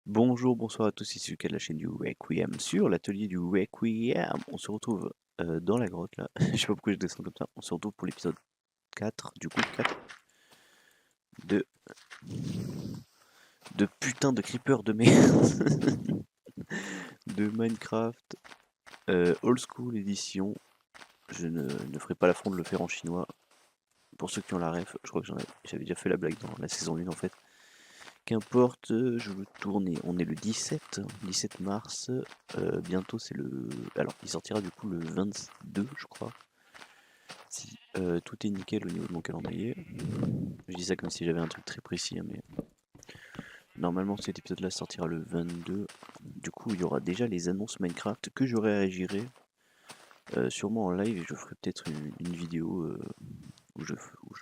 Bonjour, bonsoir à tous, ici Lucas de la chaîne du Requiem sur l'atelier du Requiem. On se retrouve dans la grotte là. Je sais pas pourquoi je descends comme ça. On se retrouve pour l'épisode 4, du coup 4 de, de putain de creeper de merde de Minecraft Old School Edition. Je ne ferai pas l'affront de le faire en chinois. Pour ceux qui ont la ref, je crois que j'avais déjà fait la blague dans la saison 1 en fait. Qu'importe, je veux tourner. On est le 17 mars. Bientôt, c'est le. Alors, il sortira du coup le 22, je crois. Si tout est nickel au niveau de mon calendrier. Je dis ça comme si j'avais un truc très précis, hein, mais normalement, cet épisode-là sortira le 22. Du coup, il y aura déjà les annonces Minecraft que je réagirai sûrement en live et je ferai peut-être une vidéo où je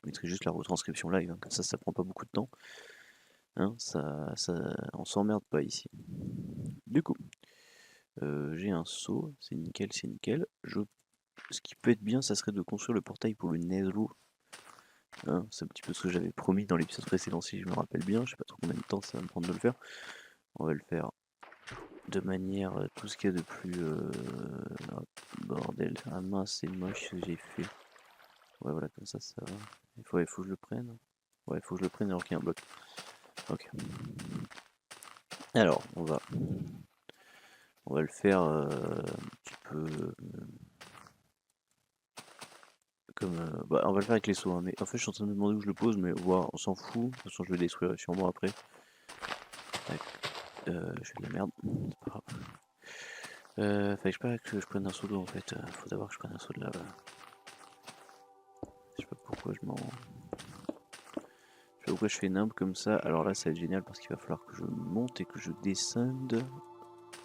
mettrai juste la retranscription live. Hein, comme ça prend pas beaucoup de temps. Hein, on s'emmerde pas ici. Du coup, j'ai un seau, c'est nickel, c'est nickel. Ce qui peut être bien, ça serait de construire le portail pour le Netherrealm. Hein, c'est un petit peu ce que j'avais promis dans l'épisode précédent, si je me rappelle bien. Je sais pas trop combien de temps ça va me prendre de le faire. On va le faire de manière tout ce qu'il y a de plus bordel. Ah mince, c'est moche ce que j'ai fait. Ouais, voilà, comme ça va. Il faut que je le prenne. Ouais, il faut que je le prenne alors qu'il y a un bloc. Ok. Alors, on va le faire un petit peu comme. Bah, on va le faire avec les sauts, hein, mais en fait, je suis en train de me demander où je le pose, mais voilà, on s'en fout. De toute façon, je le détruirai sûrement après. Tac. Je fais de la merde. C'est pas grave. Fallait que je prenne un seau d'eau en fait. Faut d'abord que je prenne un seau de lave. Je sais pas pourquoi je m'en. Je sais pas pourquoi je fais nimble comme ça. Alors là, ça va être génial parce qu'il va falloir que je monte et que je descende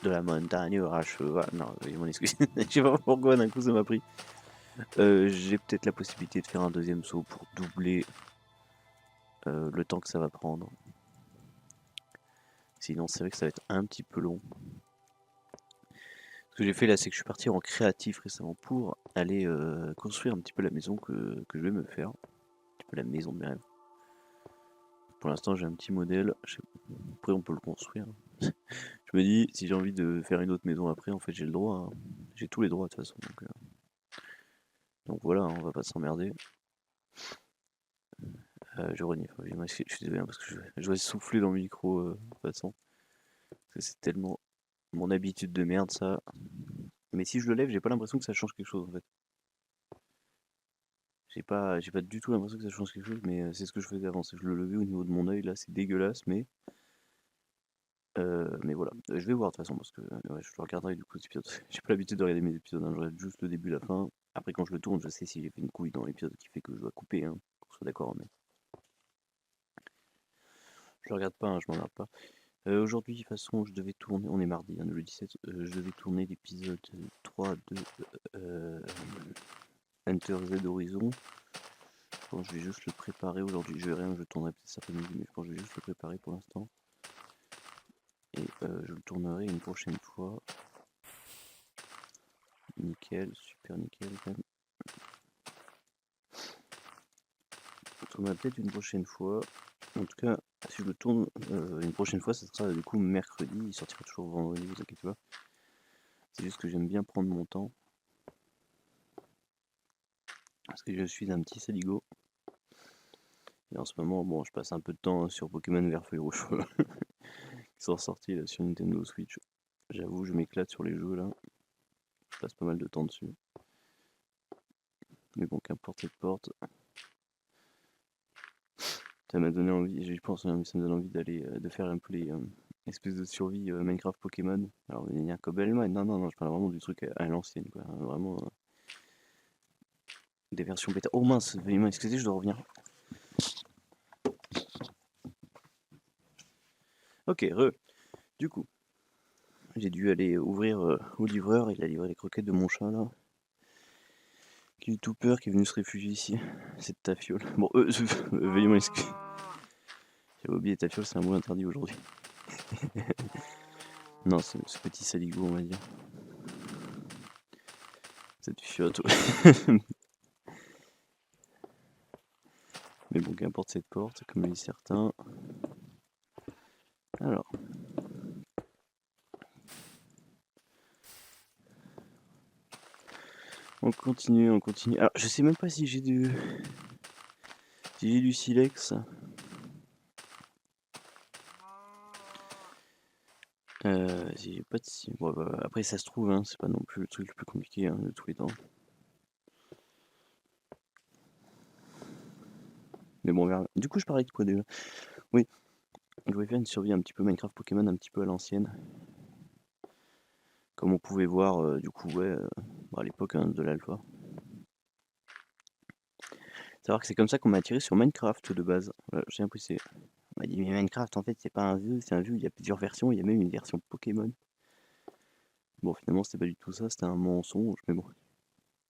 de la montagne à cheval. Non, veuillez m'en excuser. Je sais pas pourquoi d'un coup ça m'a pris. J'ai peut-être la possibilité de faire un deuxième saut pour doubler le temps que ça va prendre. Sinon, c'est vrai que ça va être un petit peu long. Ce que j'ai fait là, c'est que je suis parti en créatif récemment pour aller construire un petit peu la maison que je vais me faire. Un petit peu la maison de mes rêves. Pour l'instant, j'ai un petit modèle. Après, on peut le construire. Je me dis, si j'ai envie de faire une autre maison après, en fait, j'ai le droit. Hein. J'ai tous les droits de toute façon. Donc voilà, hein, on va pas s'emmerder. Je renie. Je suis désolé hein, parce que je dois souffler dans le micro de toute façon. Parce que c'est tellement mon habitude de merde ça. Mais si je le lève, j'ai pas l'impression que ça change quelque chose en fait. J'ai pas du tout l'impression que ça change quelque chose, mais c'est ce que je faisais avant. C'est que je le levais au niveau de mon œil là, c'est dégueulasse, mais voilà. Je vais voir de toute façon parce que ouais, je le regarderai du coup cet épisode. J'ai pas l'habitude de regarder mes épisodes, hein. Je regarde juste le début, la fin. Après quand je le tourne, je sais si j'ai fait une couille dans l'épisode qui fait que je dois couper, hein, qu'on soit d'accord, mais je le regarde pas, hein, je m'en regarde pas. Aujourd'hui, de toute façon, je devais tourner, on est mardi, hein, le 17, je devais tourner l'épisode 3 de Enter Z Horizon. Je pense que je vais juste le préparer aujourd'hui. Je verrai, hein, je le tournerai peut-être cet après-midi, mais je pense que je vais juste le préparer pour l'instant. Et je le tournerai une prochaine fois. Nickel, super nickel quand même. Je le tournerai peut-être une prochaine fois. En tout cas, si je le tourne une prochaine fois, ça sera du coup mercredi. Il sortira toujours vendredi, vous inquiétez pas. C'est juste que j'aime bien prendre mon temps. Parce que je suis un petit saligo. Et en ce moment, bon, je passe un peu de temps sur Pokémon Vert Feuille Rouge qui sont sortis là, sur Nintendo Switch. J'avoue, je m'éclate sur les jeux là. Je passe pas mal de temps dessus. Mais bon, qu'importe cette porte. Ça m'a donné envie, je pense, ça me donne envie d'aller de faire un peu les espèces de survie Minecraft Pokémon. Alors, il y a un Cobelman. Non, je parle vraiment du truc à l'ancienne, quoi. Vraiment des versions bêta. Oh mince, veuillez m'excuser, je dois revenir. Ok, Du coup, j'ai dû aller ouvrir au livreur, il a livré les croquettes de mon chat là. Qui est tout peur, qui est venu se réfugier ici. C'est ta fiole. Bon, veuillez m'excuser. J'avais oublié ta fiole, c'est un mot interdit aujourd'hui. Non, ce petit saligo, on va dire. Cette fiotte, ouais. Mais bon, qu'importe cette porte, comme le disent certains. Alors. On continue, on continue. Alors, je sais même pas si j'ai du silex. Si j'ai pas de bon, bah, après ça se trouve, hein, c'est pas non plus le truc le plus compliqué hein, de tous les temps. Mais bon, on verra. Du coup, je parlais de quoi déjà? Oui, je voulais faire une survie un petit peu Minecraft Pokémon, un petit peu à l'ancienne. Comme on pouvait voir, du coup, ouais, à l'époque hein, de l'alpha. Savoir que c'est comme ça qu'on m'a attiré sur Minecraft de base. Voilà, j'ai l'impression. On m'a dit, mais Minecraft, en fait, c'est pas un jeu, c'est un jeu, il y a plusieurs versions, il y a même une version Pokémon. Bon, finalement, c'était pas du tout ça, c'était un mensonge, mais bon.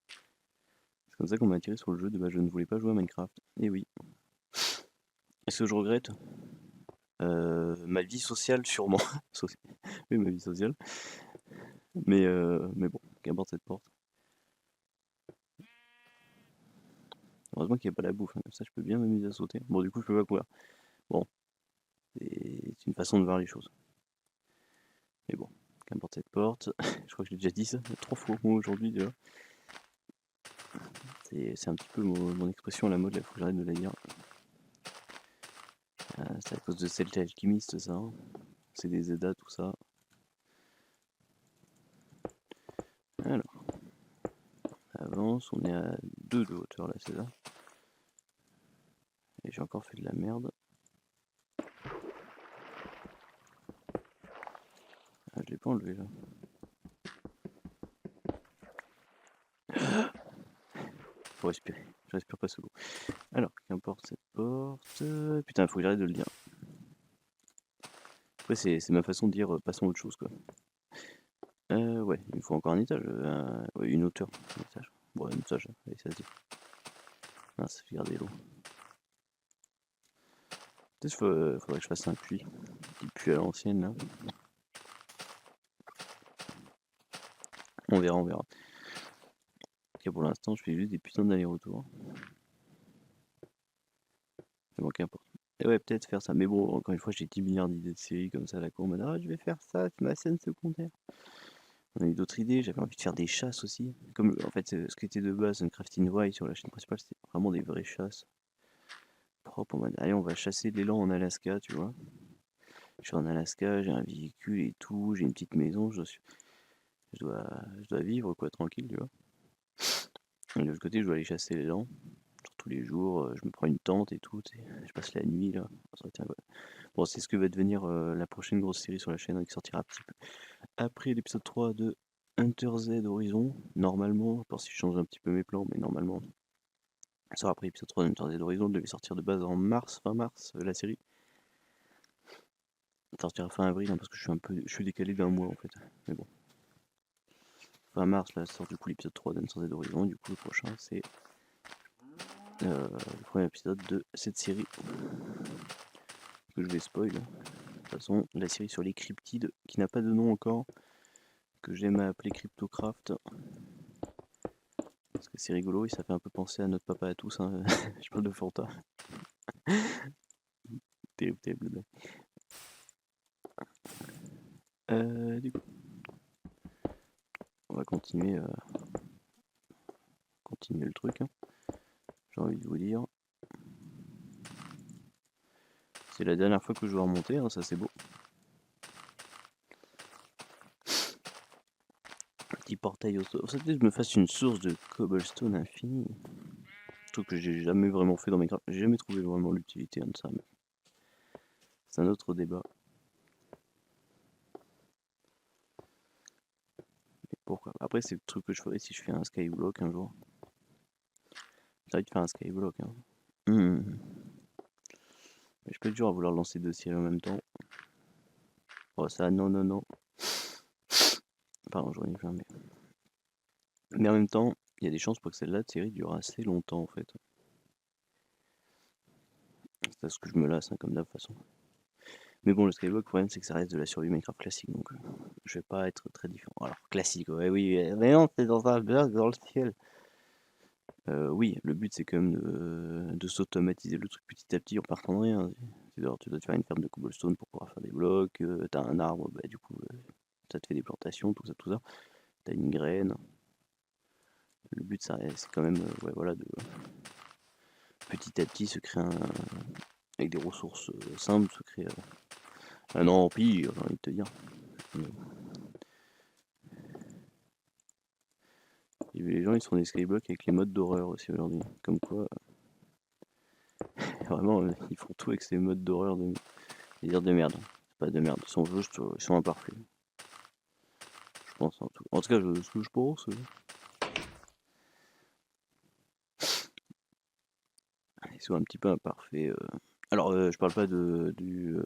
C'est comme ça qu'on m'a attiré sur le jeu, de base, je ne voulais pas jouer à Minecraft. Et oui. Est-ce que je regrette? Ma vie sociale, sûrement. Oui, ma vie sociale. Mais bon, qu'importe cette porte. Heureusement qu'il n'y a pas la bouffe, hein, comme ça je peux bien m'amuser à sauter. Bon, du coup, je peux pas courir. Bon, c'est une façon de voir les choses. Mais bon, qu'importe cette porte. Je crois que je l'ai déjà dit ça 3 fois moi aujourd'hui déjà. C'est un petit peu mon expression à la mode, là, faut que j'arrête de la dire. C'est à cause de Celta Alchimiste, ça. Hein. C'est des Zeda, tout ça. Alors, avance, on est à 2 de hauteur là, c'est ça. Et j'ai encore fait de la merde. Ah, je l'ai pas enlevé là. Faut respirer. Je respire pas sous l'eau. Alors, qu'importe cette porte. Putain, faut que j'arrête de le dire. Après, c'est ma façon de dire passons à autre chose quoi. Ouais, il me faut encore un étage. Ouais, une hauteur. Un étage. Bon, un étage, allez, ça se dit. Ah, ça fait garder l'eau. Peut-être faudrait que je fasse un puits. Un petit puits à l'ancienne là. On verra, on verra. Ok, pour l'instant, je fais juste des putains d'aller-retour. Mais bon, qu'importe. Et ouais, peut-être faire ça. Mais bon, encore une fois, j'ai 10 milliards d'idées de séries comme ça à la cour. Mais ah, je vais faire ça, c'est ma scène secondaire. On a eu d'autres idées, j'avais envie de faire des chasses aussi. Comme en fait, ce qui était de base un Crafting Wild sur la chaîne principale, c'était vraiment des vraies chasses. Propre en mode, allez, on va chasser l'élan en Alaska, tu vois. Je suis en Alaska, j'ai un véhicule et tout, j'ai une petite maison, je dois vivre quoi, tranquille, tu vois. Et de l'autre côté, je dois aller chasser l'élan. Tous les jours, je me prends une tente et tout, je passe la nuit là. Bon, c'est ce que va devenir la prochaine grosse série sur la chaîne hein, qui sortira un petit peu après l'épisode 3 de Hunter Z Horizon. Normalement, à part si je change un petit peu mes plans, mais normalement, ça sera après l'épisode 3 de Hunter Z Horizon. Elle devait sortir de base en mars, fin mars, la série. Elle sortira fin avril hein, parce que je suis décalé d'un mois en fait. Mais bon. Fin mars, là, sort du coup l'épisode 3 de Hunter Z Horizon. Du coup, le prochain, c'est le premier épisode de cette série que je vais spoil. De toute façon, la série sur les cryptides, qui n'a pas de nom encore, que j'aime à appeler Cryptocraft. Parce que c'est rigolo et ça fait un peu penser à notre papa à tous. Hein. Je parle de Fanta. Terrible, terrible. Du coup, on va continuer, continuer le truc. Hein. J'ai envie de vous dire. C'est la dernière fois que je vais remonter, hein, ça c'est beau. Petit portail au sol. Ça peut-être que je me fasse une source de cobblestone infini. Truc que j'ai jamais vraiment fait dans Minecraft. J'ai jamais trouvé vraiment l'utilité de ça. Mais c'est un autre débat. Mais pourquoi? Après, c'est le truc que je ferais si je fais un skyblock un jour. J'ai envie de faire un skyblock. Hein. Je peux être dur à vouloir lancer 2 séries en même temps. Oh, ça, non, non, non. Pardon, j'en ai fait un, mais en même temps, il y a des chances pour que celle-là de série dure assez longtemps en fait. C'est parce que je me lasse, hein, comme d'hab, de toute façon. Mais bon, le skyblock, le problème, c'est que ça reste de la survie Minecraft classique, donc je vais pas être très différent. Alors, classique, ouais, oui, mais non, c'est dans un bug dans le ciel. Oui, le but, c'est quand même de s'automatiser le truc petit à petit en partant de rien. C'est-à-dire, tu dois te faire une ferme de cobblestone pour pouvoir faire des blocs, t'as un arbre, bah du coup, ça te fait des plantations, tout ça, tout ça. T'as une graine, Le but, c'est quand même ouais, voilà, de petit à petit se créer avec des ressources simples, se créer un empire, j'ai envie de te dire. J'ai vu les gens, ils sont des skyblocks avec les modes d'horreur aussi aujourd'hui. Comme quoi, vraiment, ils font tout avec ces modes d'horreur de merde. C'est pas de merde, ils sont juste, ils sont imparfaits. Je pense en tout. En tout cas, ce que je pense. Ils sont un petit peu imparfaits. Alors, je parle pas du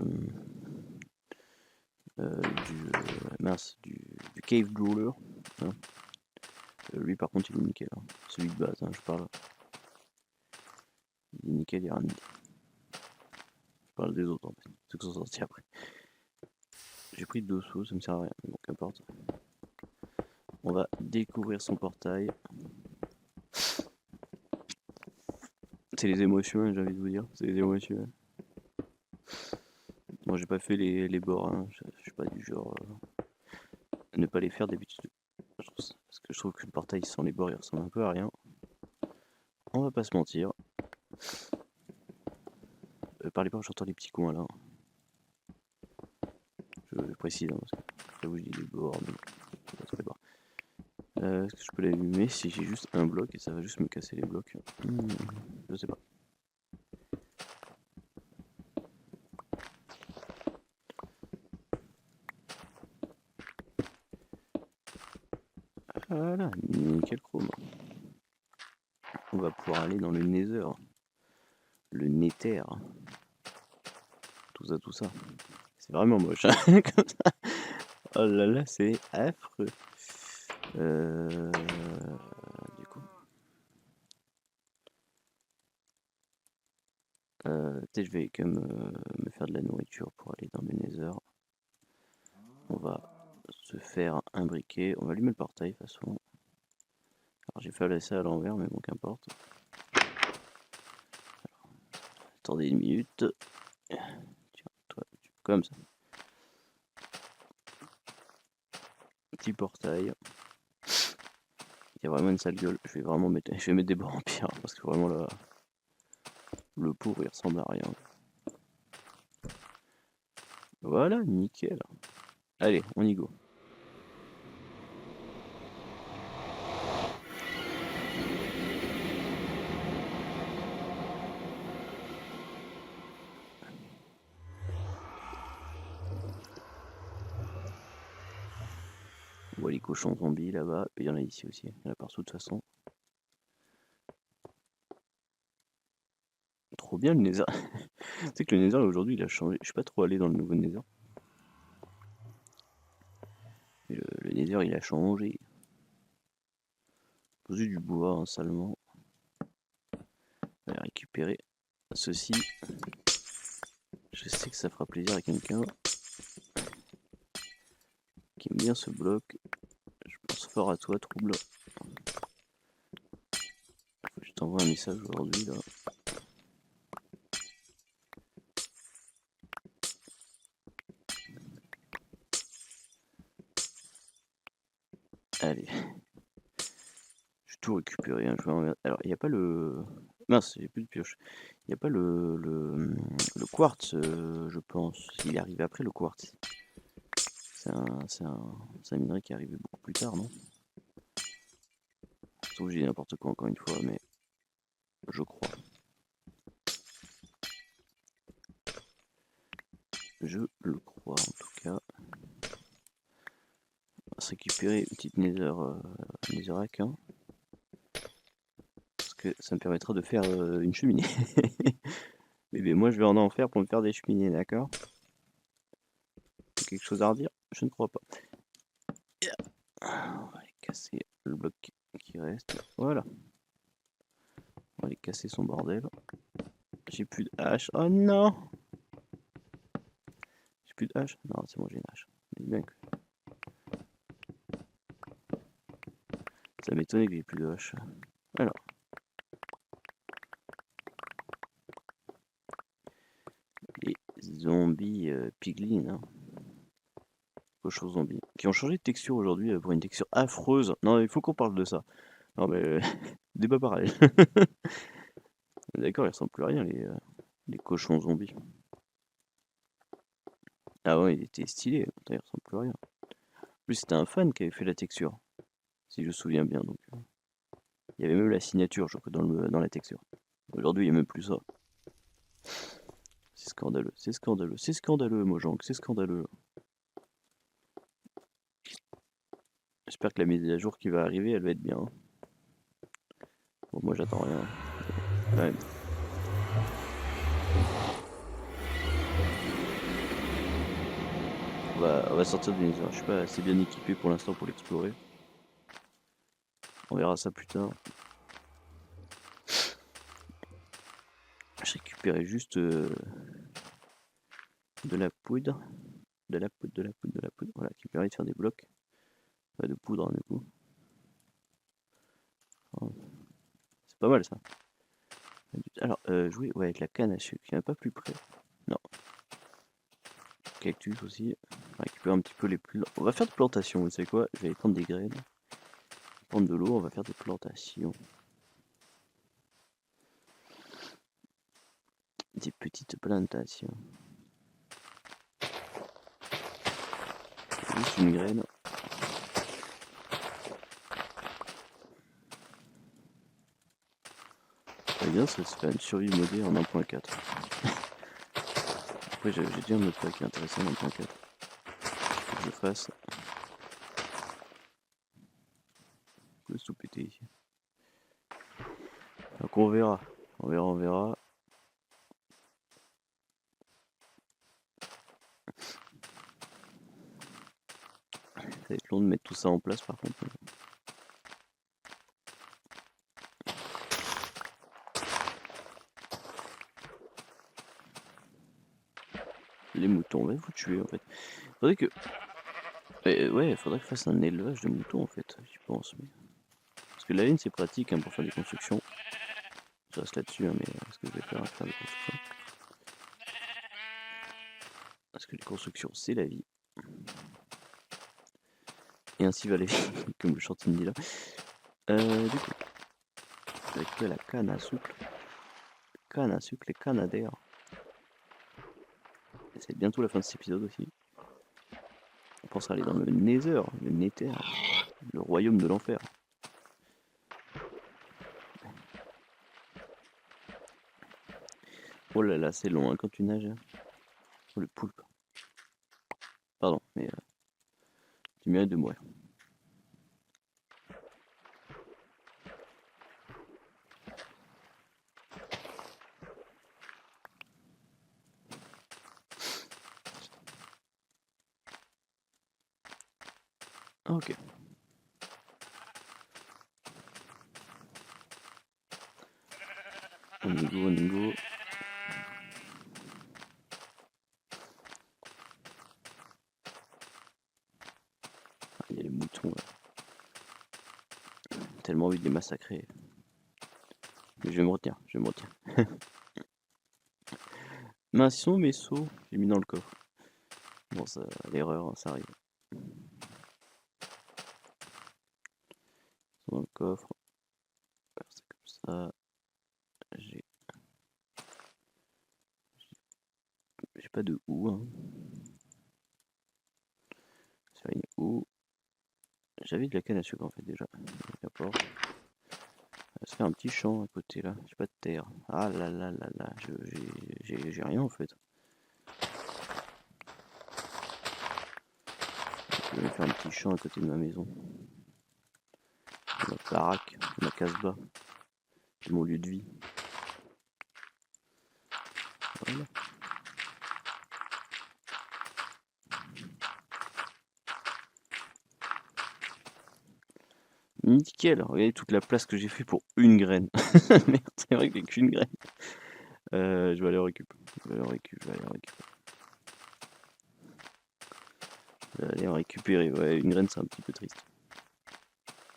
Cave Dweller. Hein. Lui, par contre, il est nickel. Hein. Celui de base, hein, je parle. Il est nickel, il y a rien de... Je parle des autres, en fait. Ceux qui sont sortis après. J'ai pris 2 sauts, ça me sert à rien, mais bon, qu'importe. On va découvrir son portail. C'est les émotions, j'ai envie de vous dire. C'est les émotions. Moi, j'ai pas fait les bords. Hein. Je suis pas du genre ne pas les faire d'habitude. Parce que je trouve que le portail sans les bords, il ressemble un peu à rien. On va pas se mentir. Parlez pas, j'entends les petits coins là. Je précise, hein, parce que après vous, je dis les bords, mais je pas. Est-ce que je peux l'allumer si j'ai juste un bloc et ça va juste me casser les blocs? Je sais pas. Voilà, nickel chrome. On va pouvoir aller dans le nether. Le nether. Tout ça. C'est vraiment moche. Hein, comme ça. Oh là là, c'est affreux. Du coup. Peut-être je vais quand même me faire de la nourriture pour aller dans le nether. On va se faire un briquet. On va allumer le portail de toute façon. Alors j'ai fait ça à l'envers, mais bon, qu'importe. Attendez une minute. Tiens, toi, comme ça. Petit portail. Il y a vraiment une sale gueule. Je vais vraiment mettre, des bords en pierre parce que vraiment là, le pauvre il ressemble à rien. Voilà, nickel. Allez, on y go. On voit les cochons zombies là-bas. Il y en a ici aussi. Il y en a partout de toute façon. Trop bien le nether. Tu sais que le nether aujourd'hui il a changé. Je suis pas trop allé dans le nouveau nether. Mais le nether il a changé. Poser du bois hein, salement. On va récupérer ceci. Je sais que ça fera plaisir à quelqu'un qui aime bien ce bloc. Je pense fort à toi, Trouble. Je t'envoie un message aujourd'hui là. Allez. J'ai tout récupéré. Hein. Alors, il n'y a pas le... Mince, j'ai plus de pioche. Il n'y a pas le quartz, je pense. Il arrive après le quartz. C'est un minerai qui est arrivé beaucoup plus tard, non? Sauf que j'ai dit n'importe quoi encore une fois, mais je crois. Je le crois en tout cas. On va se récupérer une petite netherrack. Hein, parce que ça me permettra de faire une cheminée. Mais moi je vais en faire pour me faire des cheminées, d'accord? Quelque chose à redire? Je ne crois pas. On va aller casser le bloc qui reste. Voilà. On va aller casser son bordel. J'ai plus de hache. Oh non! J'ai plus de hache? Non, c'est bon, j'ai une hache. Bien que... Ça m'étonnait que j'ai plus de hache. Alors. Les zombies piglins. Hein. Cochons zombies. Qui ont changé de texture aujourd'hui pour une texture affreuse. Non, il faut qu'on parle de ça. Non mais débat pareil. D'accord, ils ressemblent plus à rien les cochons zombies. Ah ouais, il était stylé, putain, il ressemble plus à rien. En plus, c'était un fan qui avait fait la texture, si je me souviens bien. Donc, il y avait même la signature, je crois, dans la texture. Aujourd'hui, il n'y a même plus ça. C'est scandaleux, c'est scandaleux, c'est scandaleux, Mojang, c'est scandaleux. J'espère que la mise à jour qui va arriver, elle va être bien. Bon, moi, j'attends rien. Quand même. On va sortir du Nether. Je suis pas assez bien équipé pour l'instant pour l'explorer. On verra ça plus tard. Je récupérais juste de la poudre. De la poudre, de la poudre, de la poudre. Voilà, qui permet de faire des blocs. De poudre, hein, du coup. C'est pas mal ça. Alors, jouer ouais, avec la canne à sucre. Il n'y en a pas plus près. Non. Cactus aussi. On va récupérer un petit peu les plantes. On va faire des plantations, vous savez quoi? Je vais aller prendre des graines. Prendre de l'eau, on va faire des plantations. Des petites plantations. Juste une graine. C'est bien, ça se fait une survie modée en 1.4. Après, j'ai déjà un autre pack qui est intéressant en 1.4. Faut que je fasse. Je vais tout péter ici. Donc on verra. On verra, on verra. Ça va être long de mettre tout ça en place par contre. Les moutons, on va vous tuer en fait. Faudrait que. Ouais, faudrait que je fasse un élevage de moutons en fait, j'y pense. Mais... Parce que la laine c'est pratique hein, pour faire des constructions. Je reste là-dessus, hein, mais est-ce que je vais faire des constructions? Parce que les constructions c'est la vie. Et ainsi va la vie, comme le chantier me dit là. Du coup, avec la canne à sucre. Canne à sucre, les canadaires. C'est bientôt la fin de cet épisode aussi. On pense aller dans le Nether, le royaume de l'enfer. Oh là là, c'est long hein, quand tu nages. Oh le poulpe. Pardon, mais tu mérites de mourir. Ok. On y go, on y go. Ah, il y a les moutons là. Tellement envie de les massacrer. Mais je vais me retenir, je vais me retenir. Mince, ils sont où mes seaux? J'ai mis dans le coffre. Bon, ça, l'erreur, hein, ça arrive. Ils sont dans le coffre. C'est comme ça. J'ai pas de où, hein. Sur une où. J'avais de la canne à sucre en fait déjà. D'accord. Ça se fait un petit champ à côté là. J'ai pas de terre. Ah là là là là. J'ai rien en fait. Je vais faire un petit champ à côté de ma maison. Ma baraque, ma casse-bas. C'est mon lieu de vie. Voilà. Nickel, regardez toute la place que j'ai fait pour une graine. Merde, c'est vrai que j'ai qu'une graine. Je vais aller en récupérer. Je vais aller en récupérer. Ouais, une graine c'est un petit peu triste.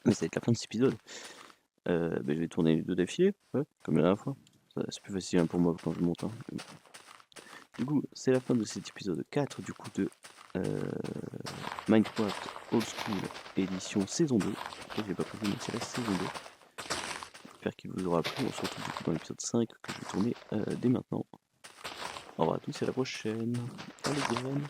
Mais ça va être la fin de cet épisode. Je vais tourner les deux d'affilée, ouais, comme la dernière fois. C'est plus facile hein, pour moi quand je monte. Hein. Du coup, c'est la fin de cet épisode 4 du coup de Minecraft Old School édition saison 2. Je l'ai pas prévu, mais c'est la saison 2. J'espère qu'il vous aura plu. On se retrouve du coup dans l'épisode 5 que je vais tourner dès maintenant. Au revoir à tous et à la prochaine. Allez, Gwen.